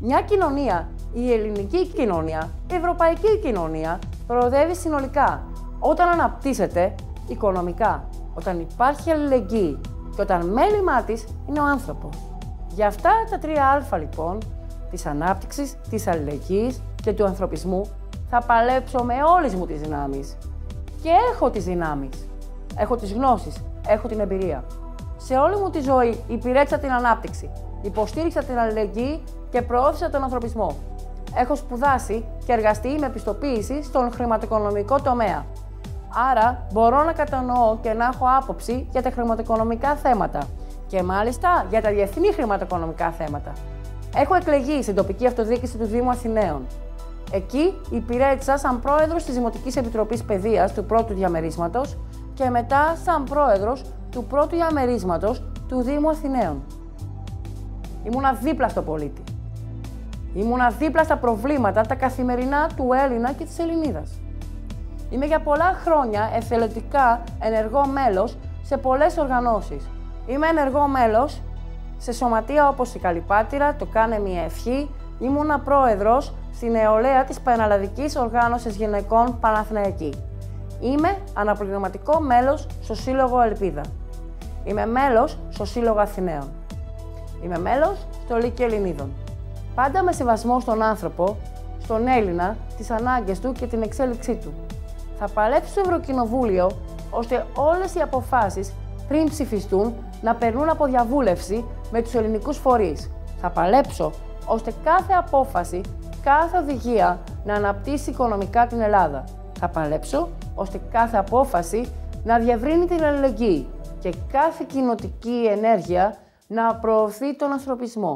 Μια κοινωνία, η ελληνική κοινωνία, η ευρωπαϊκή κοινωνία, προοδεύει συνολικά όταν αναπτύσσεται οικονομικά, όταν υπάρχει αλληλεγγύη και όταν μέλημά της είναι ο άνθρωπος. Για αυτά τα 3 λοιπόν, της ανάπτυξης, της αλληλεγγύης και του ανθρωπισμού, θα παλέψω με όλες μου τις δυνάμεις. Και έχω τις δυνάμεις, έχω τις γνώσεις, έχω την εμπειρία. Σε όλη μου τη ζωή υπηρέτησα την ανάπτυξη, υποστήριξα την αλληλεγγύη και προώθησα τον ανθρωπισμό. Έχω σπουδάσει και εργαστεί με πιστοποίηση στον χρηματοοικονομικό τομέα. Άρα μπορώ να κατανοώ και να έχω άποψη για τα χρηματοοικονομικά θέματα και μάλιστα για τα διεθνή χρηματοοικονομικά θέματα. Έχω εκλεγεί στην τοπική αυτοδιοίκηση του Δήμου Αθηναίων. Εκεί υπηρέτησα σαν πρόεδρος της Δημοτικής Επιτροπής Παιδείας του πρώτου διαμερίσματος και μετά σαν πρόεδρος του πρώτου διαμερίσματος του Δήμου Αθηναίων. Ήμουνα δίπλα στο πολίτη. Ήμουνα δίπλα στα προβλήματα τα καθημερινά του Έλληνα και της Ελληνίδας. Είμαι για πολλά χρόνια εθελοντικά ενεργό μέλος σε πολλές οργανώσεις. Είμαι ενεργό μέλος σε σωματεία όπως η Καλυπάτηρα, το Κάνε Μια Ευχή. Ήμουνα πρόεδρος στη νεολαία της Πανελλαδικής Οργάνωσης Γυναικών Παναθηναϊκή. Είμαι αναπληρωματικό μέλος στο Σύλλογο Ελπίδα. Είμαι μέλος στο Σύλλογο Αθηναίων. Είμαι μέλος στο Λύκειο Ελληνίδων. Πάντα με σεβασμό στον άνθρωπο, στον Έλληνα, τις ανάγκες του και την εξέλιξή του. Θα παλέψω στο Ευρωκοινοβούλιο ώστε όλες οι αποφάσεις πριν ψηφιστούν να περνούν από διαβούλευση με τους ελληνικούς φορείς. Θα παλέψω ώστε κάθε απόφαση, κάθε οδηγία να αναπτύσσει οικονομικά την Ελλάδα. Θα παλέψω ώστε κάθε απόφαση να διευρύνει την αλληλεγγύη και κάθε κοινοτική ενέργεια να προωθεί τον ανθρωπισμό.